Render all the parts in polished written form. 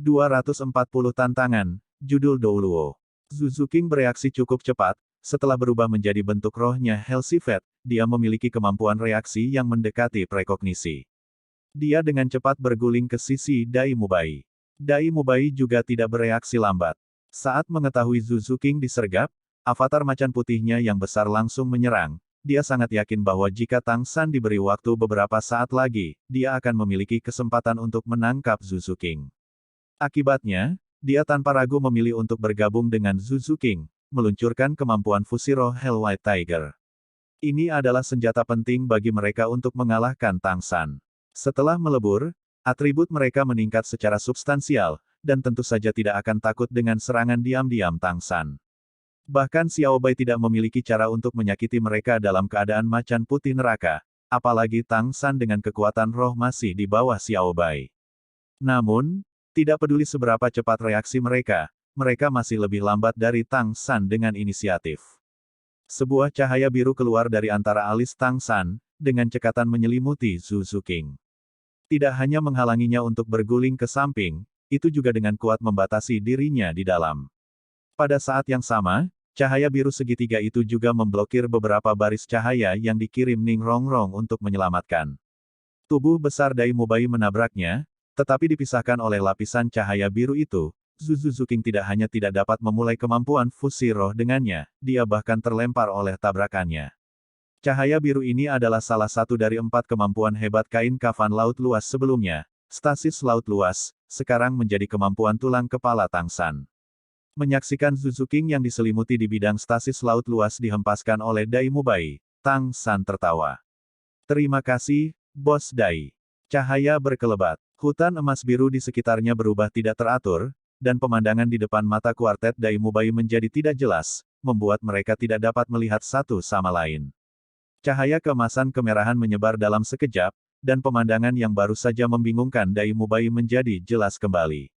240 tantangan, judul Douluo. Zuzuking bereaksi cukup cepat, setelah berubah menjadi bentuk rohnya Hellsifet, dia memiliki kemampuan reaksi yang mendekati prekognisi. Dia dengan cepat berguling ke sisi Dai Mubai. Dai Mubai juga tidak bereaksi lambat. Saat mengetahui Zuzuking disergap, avatar macan putihnya yang besar langsung menyerang. Dia sangat yakin bahwa jika Tang San diberi waktu beberapa saat lagi, dia akan memiliki kesempatan untuk menangkap Zuzuking. Akibatnya, dia tanpa ragu memilih untuk bergabung dengan Zuzuking, meluncurkan kemampuan fusi roh Hell White Tiger. Ini adalah senjata penting bagi mereka untuk mengalahkan Tang San. Setelah melebur, atribut mereka meningkat secara substansial, dan tentu saja tidak akan takut dengan serangan diam-diam Tang San. Bahkan Xiao Bai tidak memiliki cara untuk menyakiti mereka dalam keadaan macan putih neraka, apalagi Tang San dengan kekuatan roh masih di bawah Xiao Bai. Namun, tidak peduli seberapa cepat reaksi mereka masih lebih lambat dari Tang San dengan inisiatif. Sebuah cahaya biru keluar dari antara alis Tang San, dengan cekatan menyelimuti Zuzuking. Tidak hanya menghalanginya untuk berguling ke samping, itu juga dengan kuat membatasi dirinya di dalam. Pada saat yang sama, cahaya biru segitiga itu juga memblokir beberapa baris cahaya yang dikirim Ning Rongrong untuk menyelamatkan. Tubuh besar Dai Mubai menabraknya, tetapi dipisahkan oleh lapisan cahaya biru itu. Zuzuking tidak hanya tidak dapat memulai kemampuan fusi roh dengannya, dia bahkan terlempar oleh tabrakannya. Cahaya biru ini adalah salah satu dari 4 kemampuan hebat kain kafan laut luas sebelumnya. Stasis laut luas, sekarang menjadi kemampuan tulang kepala Tang San. Menyaksikan Zuzuking yang diselimuti di bidang stasis laut luas dihempaskan oleh Dai Mubai, Tang San tertawa. Terima kasih, Bos Dai. Cahaya berkelebat. Hutan emas biru di sekitarnya berubah tidak teratur, dan pemandangan di depan mata kuartet Dai Mubai menjadi tidak jelas, membuat mereka tidak dapat melihat satu sama lain. Cahaya keemasan kemerahan menyebar dalam sekejap, dan pemandangan yang baru saja membingungkan Dai Mubai menjadi jelas kembali.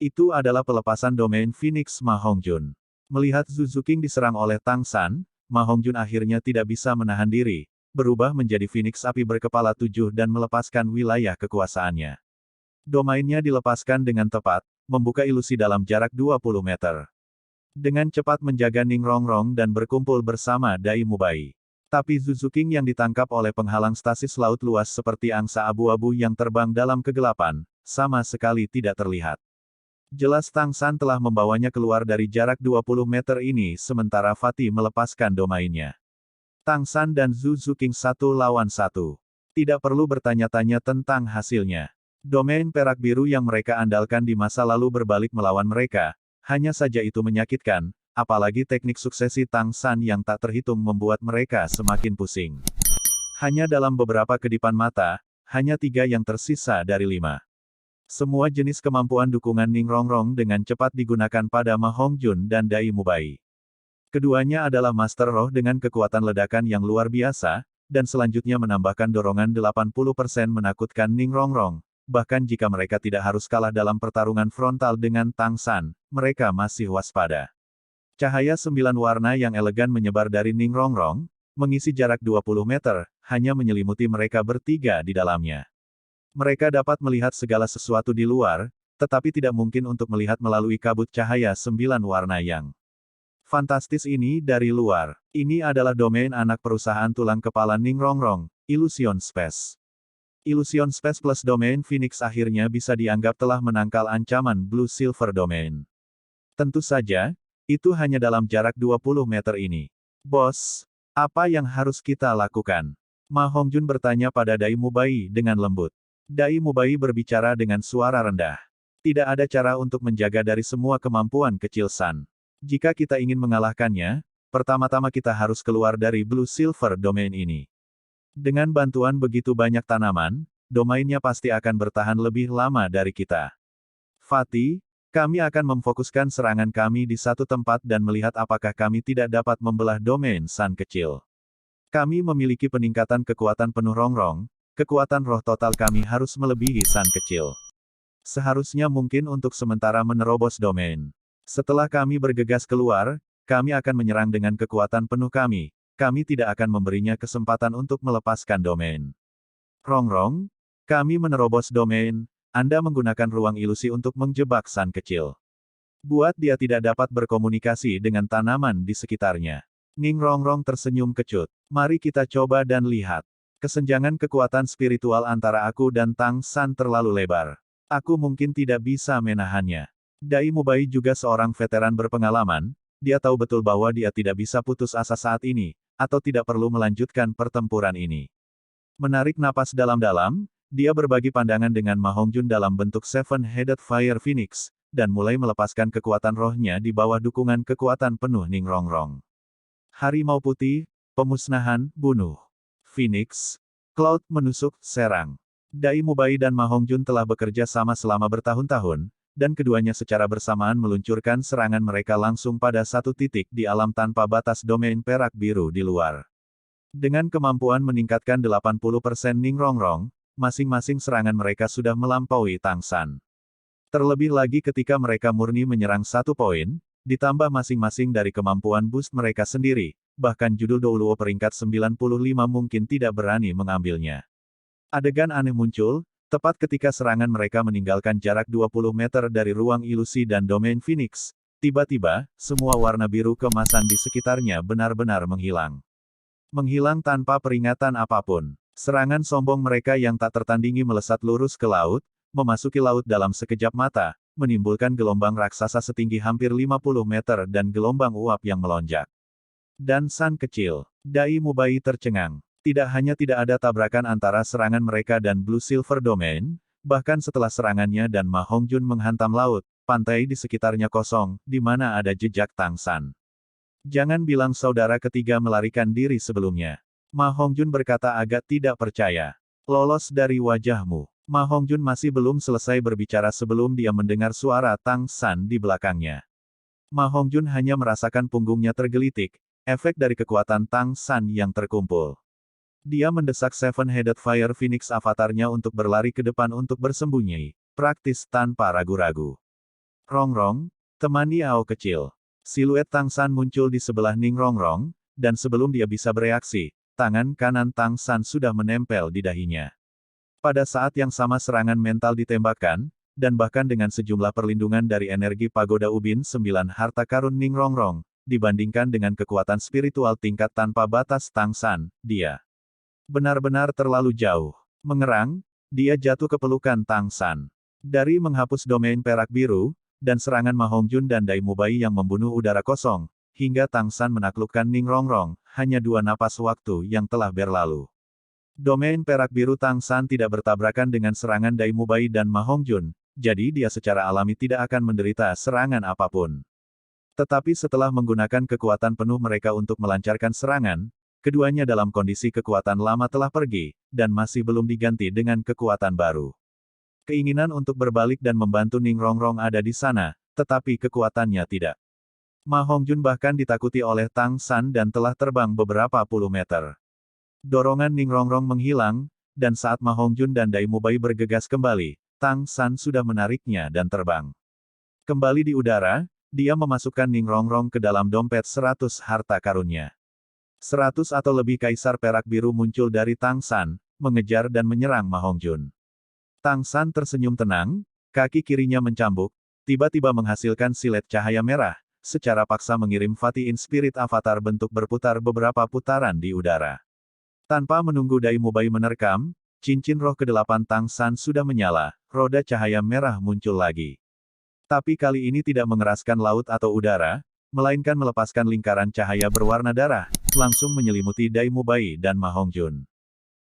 Itu adalah pelepasan domain Phoenix Ma Hongjun. Melihat Zuzuking diserang oleh Tang San, Ma Hongjun akhirnya tidak bisa menahan diri, berubah menjadi Phoenix api berkepala 7 dan melepaskan wilayah kekuasaannya. Domainnya dilepaskan dengan tepat, membuka ilusi dalam jarak 20 meter. Dengan cepat menjaga Ning Rongrong dan berkumpul bersama Dai Mubai. Tapi Zuzuking yang ditangkap oleh penghalang stasis laut luas seperti angsa abu-abu yang terbang dalam kegelapan, sama sekali tidak terlihat. Jelas Tang San telah membawanya keluar dari jarak 20 meter ini sementara Fatih melepaskan domainnya. Tang San dan Zuzuking 1 lawan 1. Tidak perlu bertanya-tanya tentang hasilnya. Domain perak biru yang mereka andalkan di masa lalu berbalik melawan mereka, hanya saja itu menyakitkan, apalagi teknik suksesi Tang San yang tak terhitung membuat mereka semakin pusing. Hanya dalam beberapa kedipan mata, hanya 3 yang tersisa dari 5. Semua jenis kemampuan dukungan Ning Rongrong dengan cepat digunakan pada Ma Hongjun dan Dai Mubai. Keduanya adalah Master Roh dengan kekuatan ledakan yang luar biasa, dan selanjutnya menambahkan dorongan 80% menakutkan Ning Rongrong. Bahkan jika mereka tidak harus kalah dalam pertarungan frontal dengan Tang San, mereka masih waspada. Cahaya 9 warna yang elegan menyebar dari Ning Rongrong, mengisi jarak 20 meter, hanya menyelimuti mereka bertiga di dalamnya. Mereka dapat melihat segala sesuatu di luar, tetapi tidak mungkin untuk melihat melalui kabut cahaya 9 warna yang fantastis ini dari luar. Ini adalah domain anak perusahaan tulang kepala Ning Rongrong, Illusion Space. Illusion Space plus domain Phoenix akhirnya bisa dianggap telah menangkal ancaman Blue Silver Domain. Tentu saja, itu hanya dalam jarak 20 meter ini. Bos, apa yang harus kita lakukan? Ma Hongjun bertanya pada Dai Mubai dengan lembut. Dai Mubai berbicara dengan suara rendah. Tidak ada cara untuk menjaga dari semua kemampuan kecil San. Jika kita ingin mengalahkannya, pertama-tama kita harus keluar dari Blue Silver Domain ini. Dengan bantuan begitu banyak tanaman, domainnya pasti akan bertahan lebih lama dari kita. Fatih, kami akan memfokuskan serangan kami di satu tempat dan melihat apakah kami tidak dapat membelah domain San kecil. Kami memiliki peningkatan kekuatan penuh Rongrong. Kekuatan roh total kami harus melebihi San kecil. Seharusnya mungkin untuk sementara menerobos domain. Setelah kami bergegas keluar, kami akan menyerang dengan kekuatan penuh kami. Kami tidak akan memberinya kesempatan untuk melepaskan domain. Rongrong, kami menerobos domain, Anda menggunakan ruang ilusi untuk menjebak San kecil. Buat dia tidak dapat berkomunikasi dengan tanaman di sekitarnya. Ning Rongrong tersenyum kecut. Mari kita coba dan lihat. Kesenjangan kekuatan spiritual antara aku dan Tang San terlalu lebar. Aku mungkin tidak bisa menahannya. Dai Mubai juga seorang veteran berpengalaman, dia tahu betul bahwa dia tidak bisa putus asa saat ini, atau tidak perlu melanjutkan pertempuran ini. Menarik napas dalam-dalam, dia berbagi pandangan dengan Ma Hongjun dalam bentuk Seven-Headed Fire Phoenix, dan mulai melepaskan kekuatan rohnya di bawah dukungan kekuatan penuh Ning Rongrong. Harimau putih, pemusnahan, bunuh. Phoenix, Cloud menusuk, serang. Dai Mubai dan Ma Hongjun telah bekerja sama selama bertahun-tahun, dan keduanya secara bersamaan meluncurkan serangan mereka langsung pada satu titik di alam tanpa batas domain perak biru di luar. Dengan kemampuan meningkatkan 80% Ning Rongrong, masing-masing serangan mereka sudah melampaui Tang San. Terlebih lagi ketika mereka murni menyerang 1 poin, ditambah masing-masing dari kemampuan boost mereka sendiri, bahkan judul Douluo peringkat 95 mungkin tidak berani mengambilnya. Adegan aneh muncul, tepat ketika serangan mereka meninggalkan jarak 20 meter dari ruang ilusi dan domain Phoenix. Tiba-tiba, semua warna biru kemasan di sekitarnya benar-benar menghilang. Menghilang tanpa peringatan apapun. Serangan sombong mereka yang tak tertandingi melesat lurus ke laut, memasuki laut dalam sekejap mata, menimbulkan gelombang raksasa setinggi hampir 50 meter dan gelombang uap yang melonjak. Dan San kecil, Dai Mubai tercengang. Tidak hanya tidak ada tabrakan antara serangan mereka dan Blue Silver Domain, bahkan setelah serangannya dan Ma Hongjun menghantam laut, pantai di sekitarnya kosong, di mana ada jejak Tang San. Jangan bilang saudara ketiga melarikan diri sebelumnya. Ma Hongjun berkata agak tidak percaya. Lolos dari wajahmu. Ma Hongjun masih belum selesai berbicara sebelum dia mendengar suara Tang San di belakangnya. Ma Hongjun hanya merasakan punggungnya tergelitik, efek dari kekuatan Tang San yang terkumpul. Dia mendesak Seven-Headed Fire Phoenix avatarnya untuk berlari ke depan untuk bersembunyi, praktis tanpa ragu-ragu. Rongrong, temani Ao kecil. Siluet Tang San muncul di sebelah Ning Rongrong, dan sebelum dia bisa bereaksi, tangan kanan Tang San sudah menempel di dahinya. Pada saat yang sama serangan mental ditembakkan, dan bahkan dengan sejumlah perlindungan dari energi Pagoda Ubin 9 harta karun Ning Rongrong, dibandingkan dengan kekuatan spiritual tingkat tanpa batas Tang San, dia benar-benar terlalu jauh. Mengerang, dia jatuh ke pelukan Tang San. Dari menghapus domain perak biru, dan serangan Ma Hongjun dan Dai Mubai yang membunuh udara kosong, hingga Tang San menaklukkan Ning Rongrong, hanya 2 napas waktu yang telah berlalu. Domain perak biru Tang San tidak bertabrakan dengan serangan Dai Mubai dan Ma Hongjun, jadi dia secara alami tidak akan menderita serangan apapun. Tetapi setelah menggunakan kekuatan penuh mereka untuk melancarkan serangan, keduanya dalam kondisi kekuatan lama telah pergi, dan masih belum diganti dengan kekuatan baru. Keinginan untuk berbalik dan membantu Ning Rongrong ada di sana, tetapi kekuatannya tidak. Ma Hongjun bahkan ditakuti oleh Tang San dan telah terbang beberapa puluh meter. Dorongan Ning Rongrong menghilang, dan saat Ma Hongjun dan Dai Mubai bergegas kembali, Tang San sudah menariknya dan terbang. Kembali di udara, dia memasukkan Ning Rongrong ke dalam dompet 100 harta karunnya. 100 atau lebih kaisar perak biru muncul dari Tang San, mengejar dan menyerang Ma Hongjun. Tang San tersenyum tenang, kaki kirinya mencambuk, tiba-tiba menghasilkan silet cahaya merah, secara paksa mengirim Fatih In Spirit Avatar bentuk berputar beberapa putaran di udara. Tanpa menunggu Dai Mubai menerkam, cincin roh ke-8 Tang San sudah menyala, roda cahaya merah muncul lagi. Tapi kali ini tidak mengeraskan laut atau udara, melainkan melepaskan lingkaran cahaya berwarna darah, langsung menyelimuti Dai Mubai dan Ma Hongjun.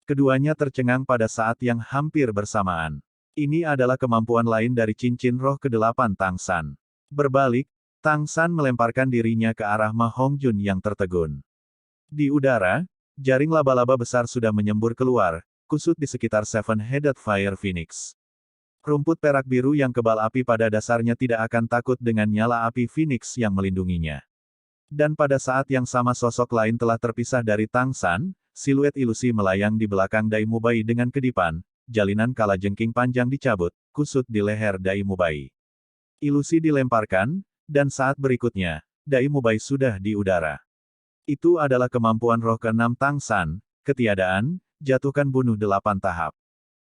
Keduanya tercengang pada saat yang hampir bersamaan. Ini adalah kemampuan lain dari cincin roh ke-8 Tang San. Berbalik, Tang San melemparkan dirinya ke arah Ma Hongjun yang tertegun. Di udara, jaring laba-laba besar sudah menyembur keluar, kusut di sekitar Seven-Headed Fire Phoenix. Rumput perak biru yang kebal api pada dasarnya tidak akan takut dengan nyala api Phoenix yang melindunginya. Dan pada saat yang sama sosok lain telah terpisah dari Tang San, siluet ilusi melayang di belakang Dai Mubai dengan kedipan, jalinan kalajengking panjang dicabut, kusut di leher Dai Mubai. Ilusi dilemparkan, dan saat berikutnya, Dai Mubai sudah di udara. Itu adalah kemampuan roh ke-6 Tang San, ketiadaan, jatuhkan bunuh 8 tahap.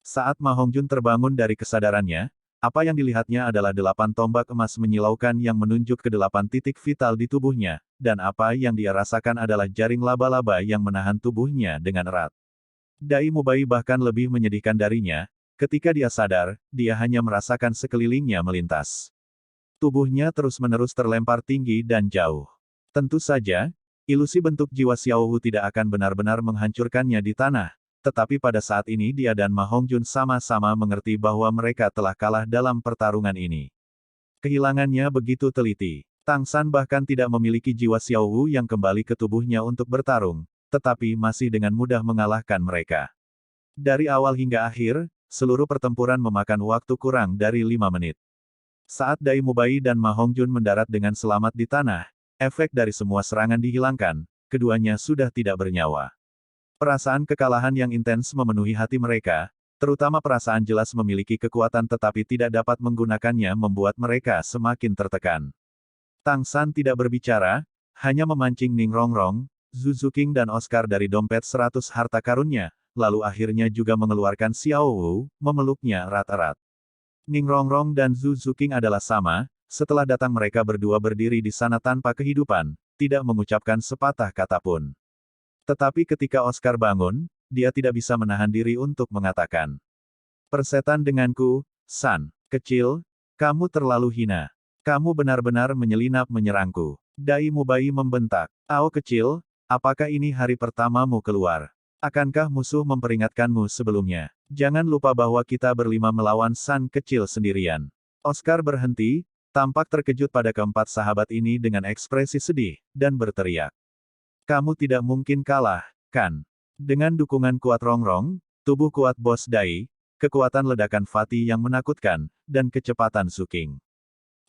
Saat Ma Hongjun terbangun dari kesadarannya, apa yang dilihatnya adalah 8 tombak emas menyilaukan yang menunjuk ke 8 titik vital di tubuhnya, dan apa yang dia rasakan adalah jaring laba-laba yang menahan tubuhnya dengan erat. Dai Mubai bahkan lebih menyedihkan darinya, ketika dia sadar, dia hanya merasakan sekelilingnya melintas. Tubuhnya terus-menerus terlempar tinggi dan jauh. Tentu saja, ilusi bentuk jiwa Xiao Wu tidak akan benar-benar menghancurkannya di tanah, tetapi pada saat ini dia dan Ma Hongjun sama-sama mengerti bahwa mereka telah kalah dalam pertarungan ini. Kehilangannya begitu teliti. Tang San bahkan tidak memiliki jiwa Xiao Wu yang kembali ke tubuhnya untuk bertarung, tetapi masih dengan mudah mengalahkan mereka. Dari awal hingga akhir, seluruh pertempuran memakan waktu kurang dari 5 menit. Saat Dai Mubai dan Ma Hongjun mendarat dengan selamat di tanah, efek dari semua serangan dihilangkan, keduanya sudah tidak bernyawa. Perasaan kekalahan yang intens memenuhi hati mereka, terutama perasaan jelas memiliki kekuatan tetapi tidak dapat menggunakannya membuat mereka semakin tertekan. Tang San tidak berbicara, hanya memancing Ning Rongrong, Zhu Zuqing dan Oscar dari dompet 100 harta karunnya, lalu akhirnya juga mengeluarkan Xiao Wu, memeluknya erat-erat. Ning Rongrong dan Zhu Zuqing adalah sama, setelah datang mereka berdua berdiri di sana tanpa kehidupan, tidak mengucapkan sepatah kata pun. Tetapi ketika Oscar bangun, dia tidak bisa menahan diri untuk mengatakan. Persetan denganku, San, kecil, kamu terlalu hina. Kamu benar-benar menyelinap menyerangku. Dai Mubai membentak. Ao kecil, apakah ini hari pertamamu keluar? Akankah musuh memperingatkanmu sebelumnya? Jangan lupa bahwa kita berlima melawan San kecil sendirian. Oscar berhenti, tampak terkejut pada keempat sahabat ini dengan ekspresi sedih, dan berteriak. Kamu tidak mungkin kalah, kan? Dengan dukungan kuat Rongrong, tubuh kuat Bos Dai, kekuatan ledakan Fatih yang menakutkan, dan kecepatan Zuqing.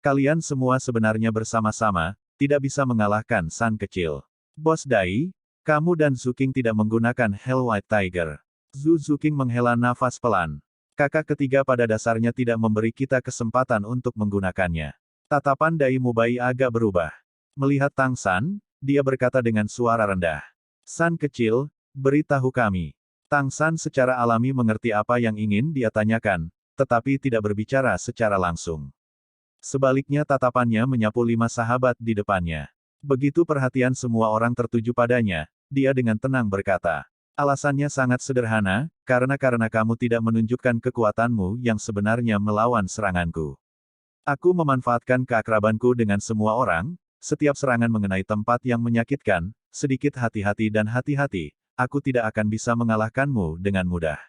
Kalian semua sebenarnya bersama-sama, tidak bisa mengalahkan San kecil. Bos Dai, kamu dan Zuqing tidak menggunakan Hell White Tiger. Zhu Zuqing menghela nafas pelan. Kakak ketiga pada dasarnya tidak memberi kita kesempatan untuk menggunakannya. Tatapan Dai Mubai agak berubah. Melihat Tang San, dia berkata dengan suara rendah. San kecil, beritahu kami. Tang San secara alami mengerti apa yang ingin dia tanyakan, tetapi tidak berbicara secara langsung. Sebaliknya tatapannya menyapu 5 sahabat di depannya. Begitu perhatian semua orang tertuju padanya, dia dengan tenang berkata. Alasannya sangat sederhana, karena kamu tidak menunjukkan kekuatanmu yang sebenarnya melawan seranganku. Aku memanfaatkan keakrabanku dengan semua orang, setiap serangan mengenai tempat yang menyakitkan, sedikit hati-hati dan hati-hati, aku tidak akan bisa mengalahkanmu dengan mudah.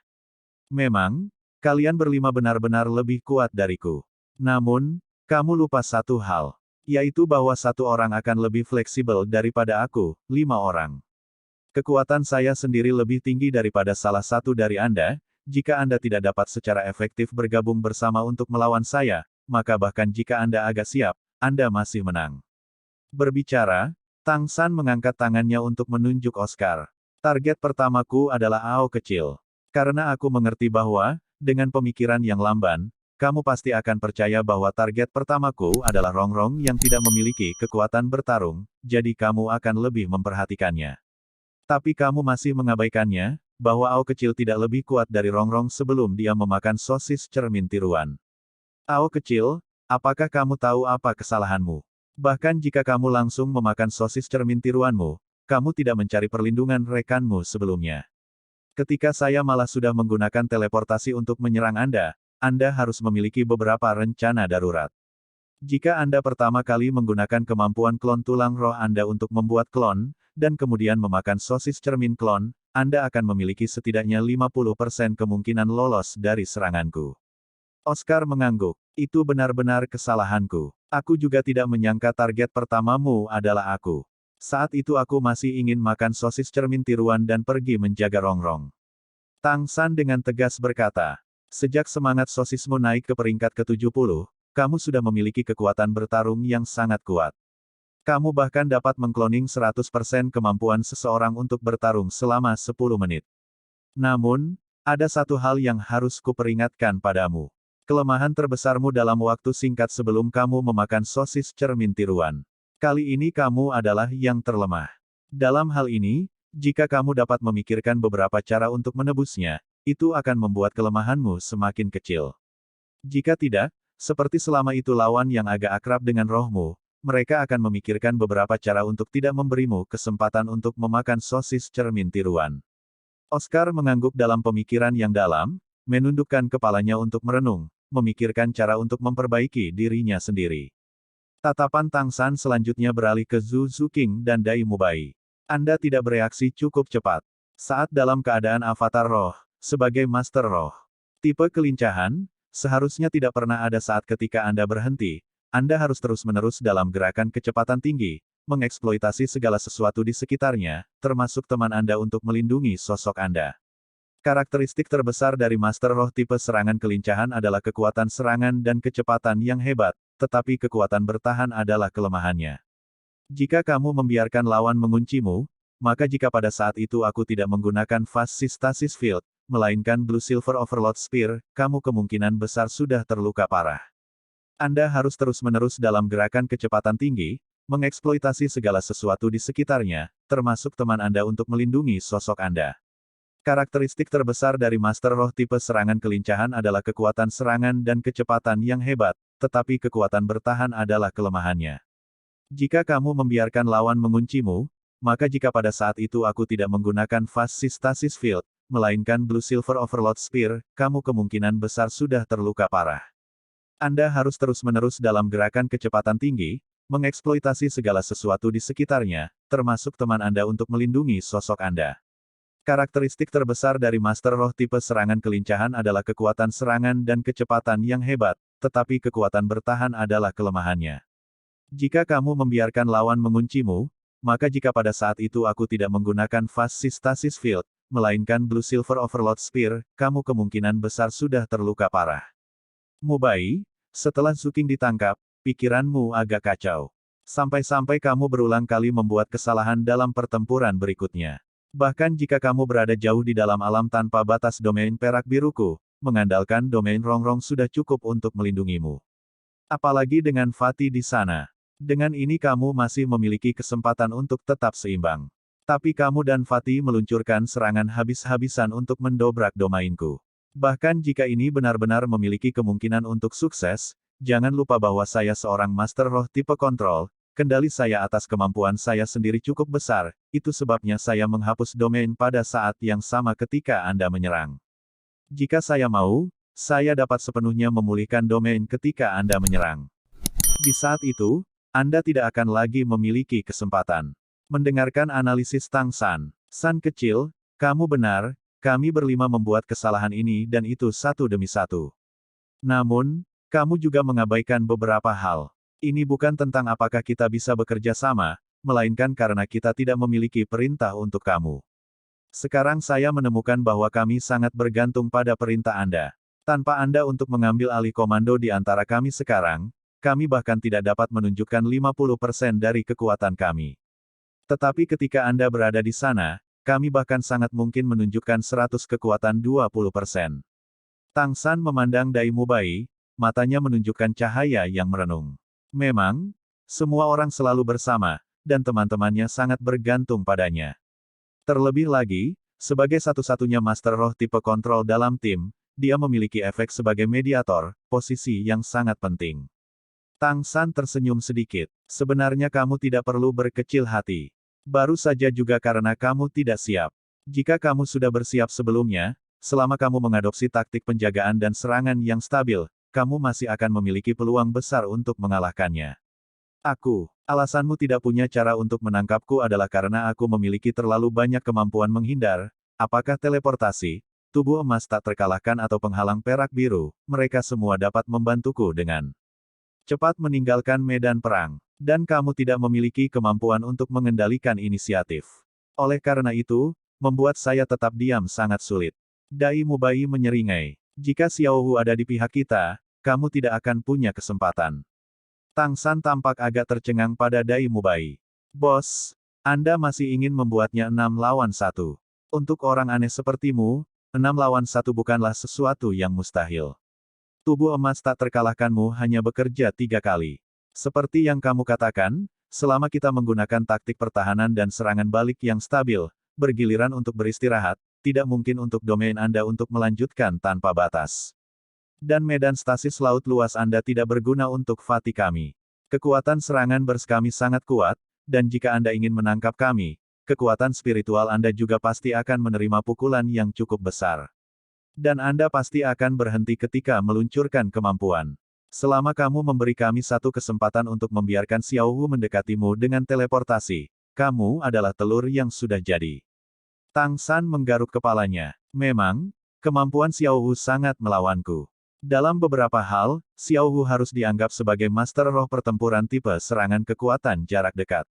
Memang, kalian berlima benar-benar lebih kuat dariku. Namun, kamu lupa satu hal, yaitu bahwa satu orang akan lebih fleksibel daripada aku, 5 orang. Kekuatan saya sendiri lebih tinggi daripada salah satu dari Anda, jika Anda tidak dapat secara efektif bergabung bersama untuk melawan saya, maka bahkan jika Anda agak siap, Anda masih menang. Berbicara, Tang San mengangkat tangannya untuk menunjuk Oscar. Target pertamaku adalah Ao kecil. Karena aku mengerti bahwa, dengan pemikiran yang lamban, kamu pasti akan percaya bahwa target pertamaku adalah Rongrong yang tidak memiliki kekuatan bertarung, jadi kamu akan lebih memperhatikannya. Tapi kamu masih mengabaikannya, bahwa Ao kecil tidak lebih kuat dari Rongrong sebelum dia memakan sosis cermin tiruan. Ao kecil, apakah kamu tahu apa kesalahanmu? Bahkan jika kamu langsung memakan sosis cermin tiruanmu, kamu tidak mencari perlindungan rekanmu sebelumnya. Ketika saya malah sudah menggunakan teleportasi untuk menyerang Anda harus memiliki beberapa rencana darurat. Jika Anda pertama kali menggunakan kemampuan klon tulang roh Anda untuk membuat klon, dan kemudian memakan sosis cermin klon, Anda akan memiliki setidaknya 50% kemungkinan lolos dari seranganku. Oscar mengangguk. Itu benar-benar kesalahanku. Aku juga tidak menyangka target pertamamu adalah aku. Saat itu aku masih ingin makan sosis cermin tiruan dan pergi menjaga Rongrong. Tang San dengan tegas berkata, sejak semangat sosismu naik ke peringkat ke-70, kamu sudah memiliki kekuatan bertarung yang sangat kuat. Kamu bahkan dapat mengkloning 100% kemampuan seseorang untuk bertarung selama 10 menit. Namun, ada satu hal yang harus kuperingatkan padamu. Kelemahan terbesarmu dalam waktu singkat sebelum kamu memakan sosis cermin tiruan. Kali ini kamu adalah yang terlemah. Dalam hal ini, jika kamu dapat memikirkan beberapa cara untuk menebusnya, itu akan membuat kelemahanmu semakin kecil. Jika tidak, seperti selama itu lawan yang agak akrab dengan rohmu, mereka akan memikirkan beberapa cara untuk tidak memberimu kesempatan untuk memakan sosis cermin tiruan. Oscar mengangguk dalam pemikiran yang dalam, menundukkan kepalanya untuk merenung, memikirkan cara untuk memperbaiki dirinya sendiri. Tatapan Tang San selanjutnya beralih ke Zhu Zuqing dan Dai Mubai. Anda tidak bereaksi cukup cepat. Saat dalam keadaan avatar roh, sebagai master roh. Tipe kelincahan, seharusnya tidak pernah ada saat ketika Anda berhenti. Anda harus terus-menerus dalam gerakan kecepatan tinggi, mengeksploitasi segala sesuatu di sekitarnya, termasuk teman Anda untuk melindungi sosok Anda. Karakteristik terbesar dari Master Roh tipe serangan kelincahan adalah kekuatan serangan dan kecepatan yang hebat, tetapi kekuatan bertahan adalah kelemahannya. Jika kamu membiarkan lawan menguncimu, maka jika pada saat itu aku tidak menggunakan Fast Stasis Field, melainkan Blue Silver Overload Spear, kamu kemungkinan besar sudah terluka parah. Anda harus terus-menerus dalam gerakan kecepatan tinggi, mengeksploitasi segala sesuatu di sekitarnya, termasuk teman Anda untuk melindungi sosok Anda. Karakteristik terbesar dari Master Roh tipe serangan kelincahan adalah kekuatan serangan dan kecepatan yang hebat, tetapi kekuatan bertahan adalah kelemahannya. Jika kamu membiarkan lawan menguncimu, maka jika pada saat itu aku tidak menggunakan Fast Stasis Field, melainkan Blue Silver Overload Spear, kamu kemungkinan besar sudah terluka parah. Anda harus terus-menerus dalam gerakan kecepatan tinggi, mengeksploitasi segala sesuatu di sekitarnya, termasuk teman Anda untuk melindungi sosok Anda. Karakteristik terbesar dari Master Roh tipe serangan kelincahan adalah kekuatan serangan dan kecepatan yang hebat, tetapi kekuatan bertahan adalah kelemahannya. Jika kamu membiarkan lawan menguncimu, maka jika pada saat itu aku tidak menggunakan Fast Stasis Field, melainkan Blue Silver Overload Spear, kamu kemungkinan besar sudah terluka parah. Mubai, setelah Zuqing ditangkap, pikiranmu agak kacau. Sampai-sampai kamu berulang kali membuat kesalahan dalam pertempuran berikutnya. Bahkan jika kamu berada jauh di dalam alam tanpa batas domain perak biruku, mengandalkan domain rongrong sudah cukup untuk melindungimu. Apalagi dengan Fatih di sana. Dengan ini kamu masih memiliki kesempatan untuk tetap seimbang. Tapi kamu dan Fatih meluncurkan serangan habis-habisan untuk mendobrak domainku. Bahkan jika ini benar-benar memiliki kemungkinan untuk sukses, jangan lupa bahwa saya seorang Master Roh tipe kontrol. Kendali saya atas kemampuan saya sendiri cukup besar, itu sebabnya saya menghapus domain pada saat yang sama ketika Anda menyerang. Jika saya mau, saya dapat sepenuhnya memulihkan domain ketika Anda menyerang. Di saat itu, Anda tidak akan lagi memiliki kesempatan. Mendengarkan analisis Tang San. San kecil, kamu benar, kami berlima membuat kesalahan ini dan itu satu demi satu. Namun, kamu juga mengabaikan beberapa hal. Ini bukan tentang apakah kita bisa bekerja sama, melainkan karena kita tidak memiliki perintah untuk kamu. Sekarang saya menemukan bahwa kami sangat bergantung pada perintah Anda. Tanpa Anda untuk mengambil alih komando di antara kami sekarang, kami bahkan tidak dapat menunjukkan 50% dari kekuatan kami. Tetapi ketika Anda berada di sana, kami bahkan sangat mungkin menunjukkan 100 kekuatan 20%. Tang San memandang Dai Mubai, matanya menunjukkan cahaya yang merenung. Memang, semua orang selalu bersama, dan teman-temannya sangat bergantung padanya. Terlebih lagi, sebagai satu-satunya Master Roh tipe kontrol dalam tim, dia memiliki efek sebagai mediator, posisi yang sangat penting. Tang San tersenyum sedikit. Sebenarnya kamu tidak perlu berkecil hati. Baru saja juga karena kamu tidak siap. Jika kamu sudah bersiap sebelumnya, selama kamu mengadopsi taktik penjagaan dan serangan yang stabil, kamu masih akan memiliki peluang besar untuk mengalahkannya. Alasanmu tidak punya cara untuk menangkapku adalah karena aku memiliki terlalu banyak kemampuan menghindar, apakah teleportasi, tubuh emas tak terkalahkan atau penghalang perak biru, mereka semua dapat membantuku dengan cepat meninggalkan medan perang. Dan kamu tidak memiliki kemampuan untuk mengendalikan inisiatif. Oleh karena itu, membuat saya tetap diam sangat sulit. Dai Mubai menyeringai. Jika Xiao Hu ada di pihak kita, kamu tidak akan punya kesempatan. Tang San tampak agak tercengang pada Dai Mubai. Bos, Anda masih ingin membuatnya 6 lawan 1. Untuk orang aneh sepertimu, 6 lawan 1 bukanlah sesuatu yang mustahil. Tubuh emas tak terkalahkanmu hanya bekerja 3 kali. Seperti yang kamu katakan, selama kita menggunakan taktik pertahanan dan serangan balik yang stabil, bergiliran untuk beristirahat, tidak mungkin untuk domain Anda untuk melanjutkan tanpa batas. Dan medan stasis laut luas Anda tidak berguna untuk Fatih kami. Kekuatan serangan bers kami sangat kuat, dan jika Anda ingin menangkap kami, kekuatan spiritual Anda juga pasti akan menerima pukulan yang cukup besar. Dan Anda pasti akan berhenti ketika meluncurkan kemampuan. Selama kamu memberi kami satu kesempatan untuk membiarkan Xiao Wu mendekatimu dengan teleportasi, kamu adalah telur yang sudah jadi. Tang San menggaruk kepalanya. Memang, kemampuan Xiao Wu sangat melawanku. Dalam beberapa hal, Xiao Wu harus dianggap sebagai master roh pertempuran tipe serangan kekuatan jarak dekat.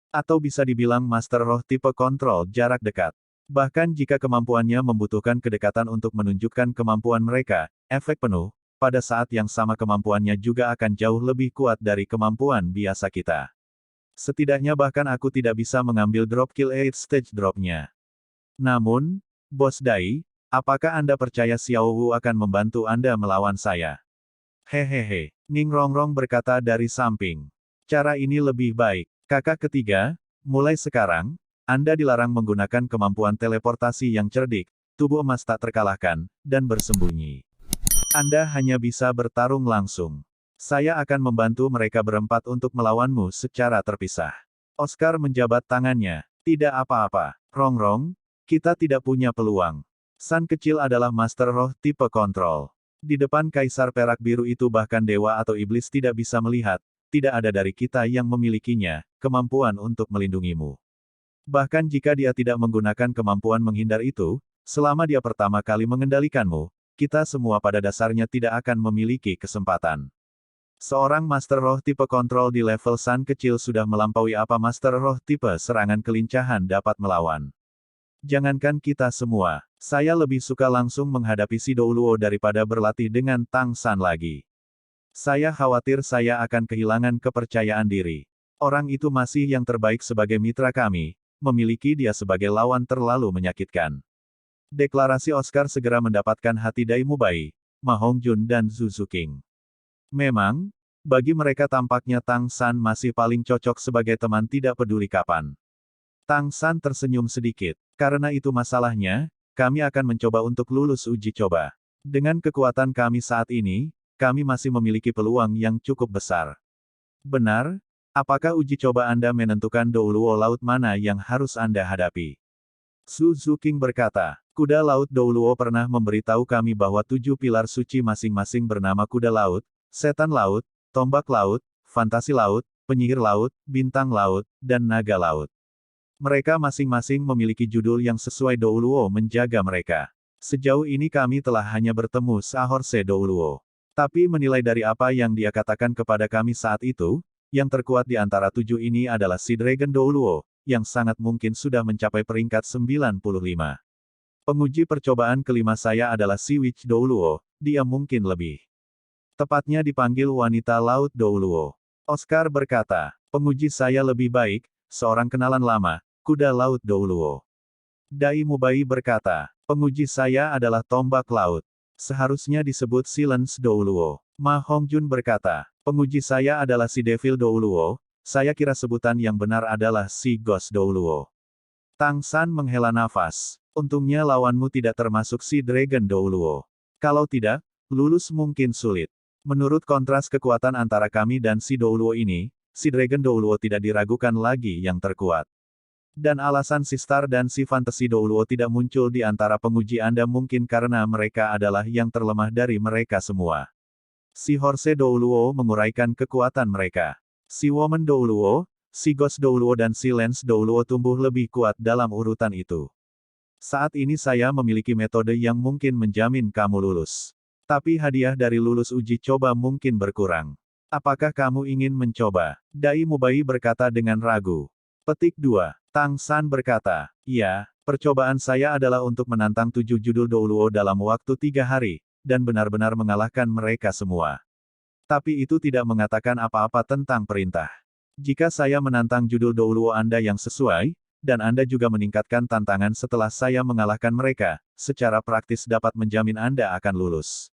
Atau bisa dibilang master roh tipe kontrol jarak dekat. Bahkan jika kemampuannya membutuhkan kedekatan untuk menunjukkan kemampuan mereka, efek penuh, pada saat yang sama kemampuannya juga akan jauh lebih kuat dari kemampuan biasa kita. Setidaknya bahkan aku tidak bisa mengambil drop kill 8 stage dropnya. Namun, Bos Dai, apakah Anda percaya Xiao Wu akan membantu Anda melawan saya? Hehehe, Ning Rongrong berkata dari samping. Cara ini lebih baik. Kakak ketiga, mulai sekarang, Anda dilarang menggunakan kemampuan teleportasi yang cerdik, tubuh emas tak terkalahkan, dan bersembunyi. Anda hanya bisa bertarung langsung. Saya akan membantu mereka berempat untuk melawanmu secara terpisah. Oscar menjabat tangannya. Tidak apa-apa, Rongrong, kita tidak punya peluang. San kecil adalah master roh tipe kontrol. Di depan kaisar perak biru itu bahkan dewa atau iblis tidak bisa melihat, tidak ada dari kita yang memilikinya, kemampuan untuk melindungimu. Bahkan jika dia tidak menggunakan kemampuan menghindar itu, selama dia pertama kali mengendalikanmu, kita semua pada dasarnya tidak akan memiliki kesempatan. Seorang master roh tipe kontrol di level San kecil sudah melampaui apa master roh tipe serangan kelincahan dapat melawan. Jangankan kita semua, saya lebih suka langsung menghadapi si Douluo daripada berlatih dengan Tang San lagi. Saya khawatir saya akan kehilangan kepercayaan diri. Orang itu masih yang terbaik sebagai mitra kami, memiliki dia sebagai lawan terlalu menyakitkan. Deklarasi Oscar segera mendapatkan hati Dai Mubai, Ma Hongjun dan Zhu Zuqing. Memang, bagi mereka tampaknya Tang San masih paling cocok sebagai teman tidak peduli kapan. Tang San tersenyum sedikit. Karena itu masalahnya, kami akan mencoba untuk lulus uji coba. Dengan kekuatan kami saat ini, kami masih memiliki peluang yang cukup besar. Benar? Apakah uji coba Anda menentukan Douluo laut mana yang harus Anda hadapi? Zhu Zuqing berkata, kuda laut Douluo pernah memberitahu kami bahwa 7 pilar suci masing-masing bernama kuda laut, setan laut, tombak laut, fantasi laut, penyihir laut, bintang laut, dan naga laut. Mereka masing-masing memiliki judul yang sesuai Douluo menjaga mereka. Sejauh ini kami telah hanya bertemu Sahorse Douluo. Tapi menilai dari apa yang dia katakan kepada kami saat itu, yang terkuat di antara 7 ini adalah si Dragon Douluo, yang sangat mungkin sudah mencapai peringkat 95. Penguji percobaan kelima saya adalah si Witch Douluo, dia mungkin lebih tepatnya dipanggil wanita laut Douluo. Oscar berkata, penguji saya lebih baik, seorang kenalan lama, kuda laut Douluo. Dai Mubai berkata, penguji saya adalah tombak laut. Seharusnya disebut Silence Douluo. Ma Hongjun berkata, penguji saya adalah si Devil Douluo, saya kira sebutan yang benar adalah si Ghost Douluo. Tang San menghela nafas. Untungnya lawanmu tidak termasuk si Dragon Douluo. Kalau tidak, lulus mungkin sulit. Menurut kontras kekuatan antara kami dan si Douluo ini, si Dragon Douluo tidak diragukan lagi yang terkuat. Dan alasan si Star dan si Fantasy Douluo tidak muncul di antara penguji Anda mungkin karena mereka adalah yang terlemah dari mereka semua. Si Horse Douluo menguraikan kekuatan mereka. Si Woman Douluo, si Ghost Douluo dan si Lens Douluo tumbuh lebih kuat dalam urutan itu. Saat ini saya memiliki metode yang mungkin menjamin kamu lulus. Tapi hadiah dari lulus uji coba mungkin berkurang. Apakah kamu ingin mencoba? Dai Mubai berkata dengan ragu. Petik 2. Tang San berkata, ya, percobaan saya adalah untuk menantang 7 judul Douluo dalam waktu 3 hari, dan benar-benar mengalahkan mereka semua. Tapi itu tidak mengatakan apa-apa tentang perintah. Jika saya menantang judul Douluo Anda yang sesuai, dan Anda juga meningkatkan tantangan setelah saya mengalahkan mereka, secara praktis dapat menjamin Anda akan lulus.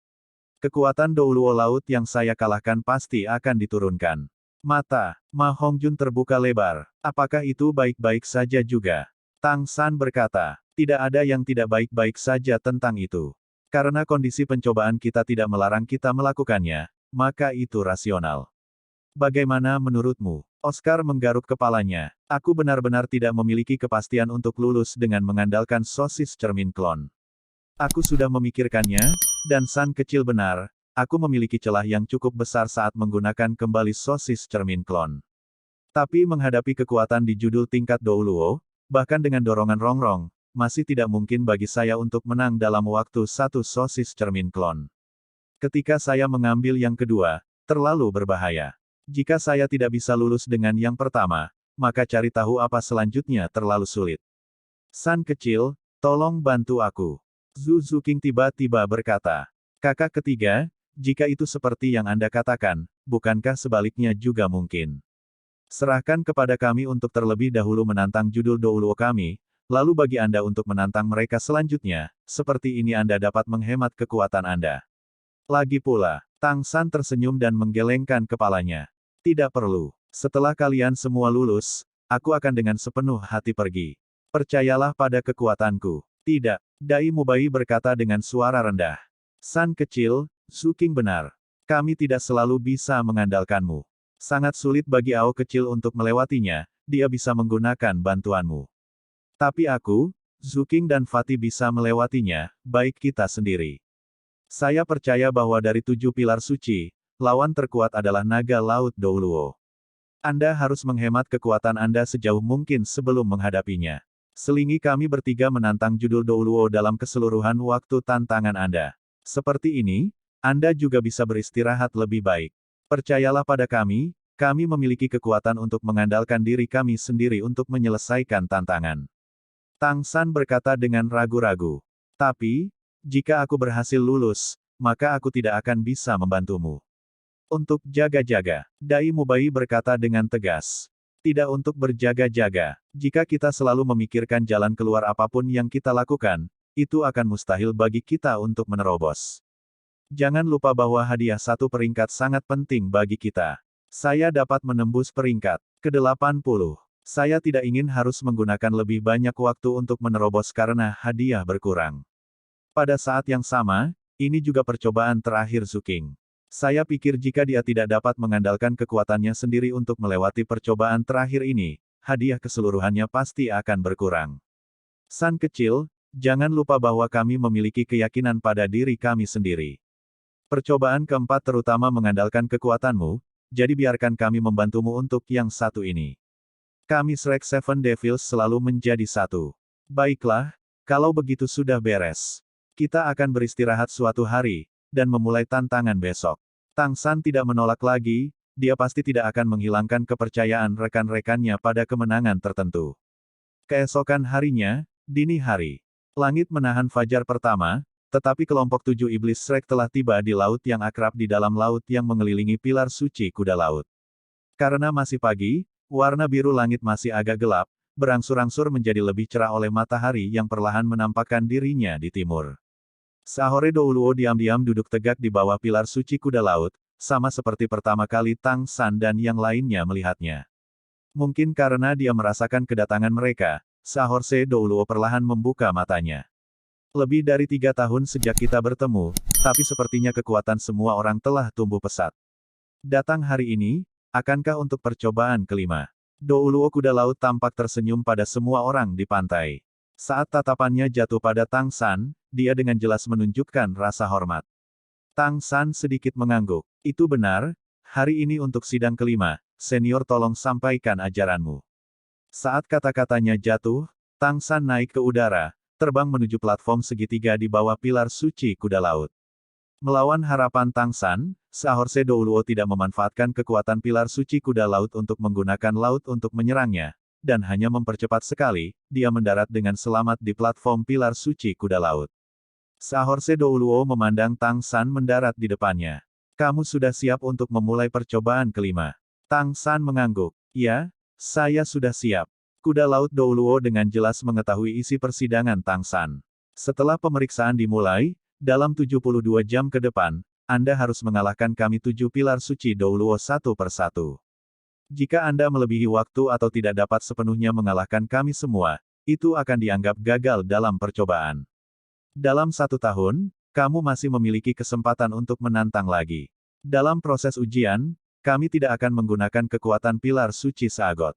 Kekuatan Douluo laut yang saya kalahkan pasti akan diturunkan. Mata Ma Hongjun terbuka lebar. Apakah itu baik-baik saja juga? Tang San berkata, Tidak ada yang tidak baik-baik saja tentang itu. Karena kondisi pencobaan kita tidak melarang kita melakukannya, maka itu rasional. Bagaimana menurutmu? Oscar menggaruk kepalanya. Aku benar-benar tidak memiliki kepastian untuk lulus dengan mengandalkan sosis cermin klon. Aku sudah memikirkannya, dan San kecil benar, aku memiliki celah yang cukup besar saat menggunakan kembali sosis cermin klon. Tapi menghadapi kekuatan di judul tingkat Douluo, bahkan dengan dorongan rongrong, masih tidak mungkin bagi saya untuk menang dalam waktu satu sosis cermin klon. Ketika saya mengambil yang kedua, terlalu berbahaya. Jika saya tidak bisa lulus dengan yang pertama, maka cari tahu apa selanjutnya terlalu sulit. San kecil, tolong bantu aku. Zhu Zuqing tiba-tiba berkata. Kakak ketiga, jika itu seperti yang Anda katakan, bukankah sebaliknya juga mungkin? Serahkan kepada kami untuk terlebih dahulu menantang judul Douluo kami, lalu bagi Anda untuk menantang mereka selanjutnya, seperti ini Anda dapat menghemat kekuatan Anda. Lagi pula, Tang San tersenyum dan menggelengkan kepalanya. Tidak perlu. Setelah kalian semua lulus, aku akan dengan sepenuh hati pergi. Percayalah pada kekuatanku. Tidak, Dai Mubai berkata dengan suara rendah. San kecil, Zuqing benar. Kami tidak selalu bisa mengandalkanmu. Sangat sulit bagi Ao kecil untuk melewatinya, dia bisa menggunakan bantuanmu. Tapi aku, Zuqing dan Fatih bisa melewatinya, baik kita sendiri. Saya percaya bahwa dari 7 pilar suci, lawan terkuat adalah naga laut Douluo. Anda harus menghemat kekuatan Anda sejauh mungkin sebelum menghadapinya. Selingi kami bertiga menantang judul Douluo dalam keseluruhan waktu tantangan Anda. Seperti ini, Anda juga bisa beristirahat lebih baik. Percayalah pada kami memiliki kekuatan untuk mengandalkan diri kami sendiri untuk menyelesaikan tantangan. Tang San berkata dengan ragu-ragu. Tapi, jika aku berhasil lulus, maka aku tidak akan bisa membantumu. Untuk jaga-jaga, Dai Mubai berkata dengan tegas. Tidak untuk berjaga-jaga. Jika kita selalu memikirkan jalan keluar apapun yang kita lakukan, itu akan mustahil bagi kita untuk menerobos. Jangan lupa bahwa hadiah satu peringkat sangat penting bagi kita. Saya dapat menembus peringkat ke-80. Saya tidak ingin harus menggunakan lebih banyak waktu untuk menerobos karena hadiah berkurang. Pada saat yang sama, ini juga percobaan terakhir Zuqing. Saya pikir jika dia tidak dapat mengandalkan kekuatannya sendiri untuk melewati percobaan terakhir ini, hadiah keseluruhannya pasti akan berkurang. San kecil, jangan lupa bahwa kami memiliki keyakinan pada diri kami sendiri. Percobaan keempat terutama mengandalkan kekuatanmu, jadi biarkan kami membantumu untuk yang satu ini. Kami Shrek Seven Devils selalu menjadi satu. Baiklah, kalau begitu sudah beres. Kita akan beristirahat suatu hari, dan memulai tantangan besok. Tang San tidak menolak lagi, dia pasti tidak akan menghilangkan kepercayaan rekan-rekannya pada kemenangan tertentu. Keesokan harinya, dini hari. Langit menahan fajar pertama, tetapi kelompok 7 iblis Shrek telah tiba di laut yang akrab di dalam laut yang mengelilingi pilar suci kuda laut. Karena masih pagi, warna biru langit masih agak gelap, berangsur-angsur menjadi lebih cerah oleh matahari yang perlahan menampakkan dirinya di timur. Sahore Douluo diam-diam duduk tegak di bawah pilar suci kuda laut, sama seperti pertama kali Tang San dan yang lainnya melihatnya. Mungkin karena dia merasakan kedatangan mereka, Sahore Douluo perlahan membuka matanya. Lebih dari 3 tahun sejak kita bertemu, tapi sepertinya kekuatan semua orang telah tumbuh pesat. Datang hari ini, akankah untuk percobaan kelima? Douluo kuda laut tampak tersenyum pada semua orang di pantai. Saat tatapannya jatuh pada Tang San, dia dengan jelas menunjukkan rasa hormat. Tang San sedikit mengangguk. Itu benar, hari ini untuk sidang kelima, senior tolong sampaikan ajaranmu. Saat kata-katanya jatuh, Tang San naik ke udara, terbang menuju platform segitiga di bawah pilar suci kuda laut. Melawan harapan Tang San, Sahore Douluo tidak memanfaatkan kekuatan pilar suci kuda laut untuk menggunakan laut untuk menyerangnya, dan hanya mempercepat sekali, dia mendarat dengan selamat di platform pilar suci kuda laut. Sahore Douluo memandang Tang San mendarat di depannya. Kamu sudah siap untuk memulai percobaan kelima? Tang San mengangguk. Ya, saya sudah siap. Kuda laut Douluo dengan jelas mengetahui isi persidangan Tang San. Setelah pemeriksaan dimulai, dalam 72 jam ke depan, Anda harus mengalahkan kami 7 pilar suci Douluo satu persatu. Jika Anda melebihi waktu atau tidak dapat sepenuhnya mengalahkan kami semua, itu akan dianggap gagal dalam percobaan. Dalam 1 tahun, kamu masih memiliki kesempatan untuk menantang lagi. Dalam proses ujian, kami tidak akan menggunakan kekuatan pilar suci Sagot.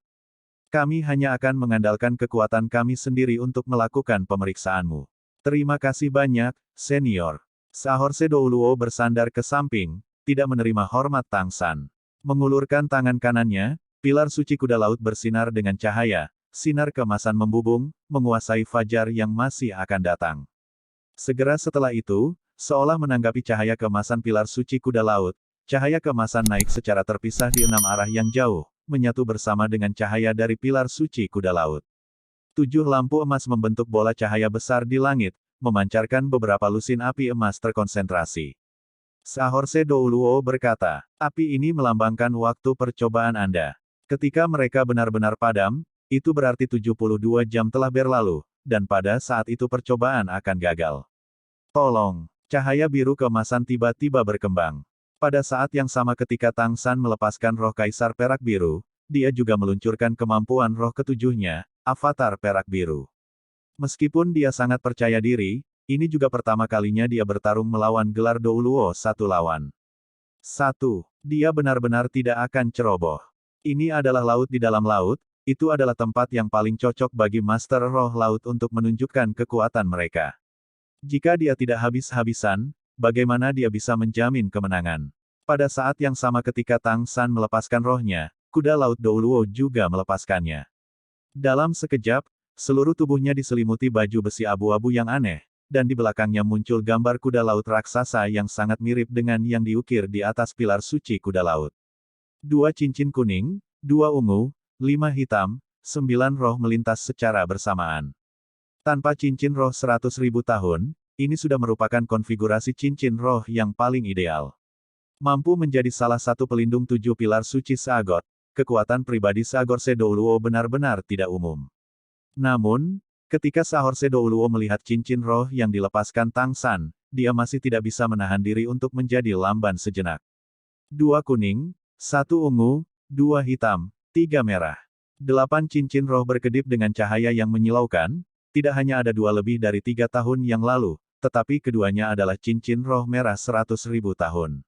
Kami hanya akan mengandalkan kekuatan kami sendiri untuk melakukan pemeriksaanmu. Terima kasih banyak, senior. Sahorse Douluo bersandar ke samping, tidak menerima hormat Tang San. Mengulurkan tangan kanannya, pilar suci kuda laut bersinar dengan cahaya, sinar keemasan membubung, menguasai fajar yang masih akan datang. Segera setelah itu, seolah menanggapi cahaya keemasan pilar suci kuda laut, cahaya keemasan naik secara terpisah di 6 arah yang jauh, menyatu bersama dengan cahaya dari pilar suci kuda laut. 7 lampu emas membentuk bola cahaya besar di langit, memancarkan beberapa lusin api emas terkonsentrasi. Sahorse Douluo berkata, api ini melambangkan waktu percobaan Anda. Ketika mereka benar-benar padam, itu berarti 72 jam telah berlalu, dan pada saat itu percobaan akan gagal. Tolong! Cahaya biru keemasan tiba-tiba berkembang. Pada saat yang sama ketika Tang San melepaskan roh Kaisar Perak Biru, dia juga meluncurkan kemampuan roh ketujuhnya, Avatar Perak Biru. Meskipun dia sangat percaya diri, ini juga pertama kalinya dia bertarung melawan gelar Douluo 1 lawan 1. Dia benar-benar tidak akan ceroboh. Ini adalah laut di dalam laut, itu adalah tempat yang paling cocok bagi Master Roh Laut untuk menunjukkan kekuatan mereka. Jika dia tidak habis-habisan, bagaimana dia bisa menjamin kemenangan? Pada saat yang sama ketika Tang San melepaskan rohnya, kuda laut Douluo juga melepaskannya. Dalam sekejap, seluruh tubuhnya diselimuti baju besi abu-abu yang aneh, dan di belakangnya muncul gambar kuda laut raksasa yang sangat mirip dengan yang diukir di atas pilar suci kuda laut. 2 cincin kuning, 2 ungu, 5 hitam, 9 roh melintas secara bersamaan. Tanpa cincin roh 100.000 tahun, ini sudah merupakan konfigurasi cincin roh yang paling ideal. Mampu menjadi salah satu pelindung 7 pilar suci Sagot, kekuatan pribadi Sahorse Douluo benar-benar tidak umum. Namun, ketika Sahorse Douluo melihat cincin roh yang dilepaskan Tang San, dia masih tidak bisa menahan diri untuk menjadi lamban sejenak. 2 kuning, 1 ungu, 2 hitam, 3 merah. 8 cincin roh berkedip dengan cahaya yang menyilaukan, tidak hanya ada 2 lebih dari 3 tahun yang lalu, tetapi keduanya adalah cincin roh merah 100.000 tahun.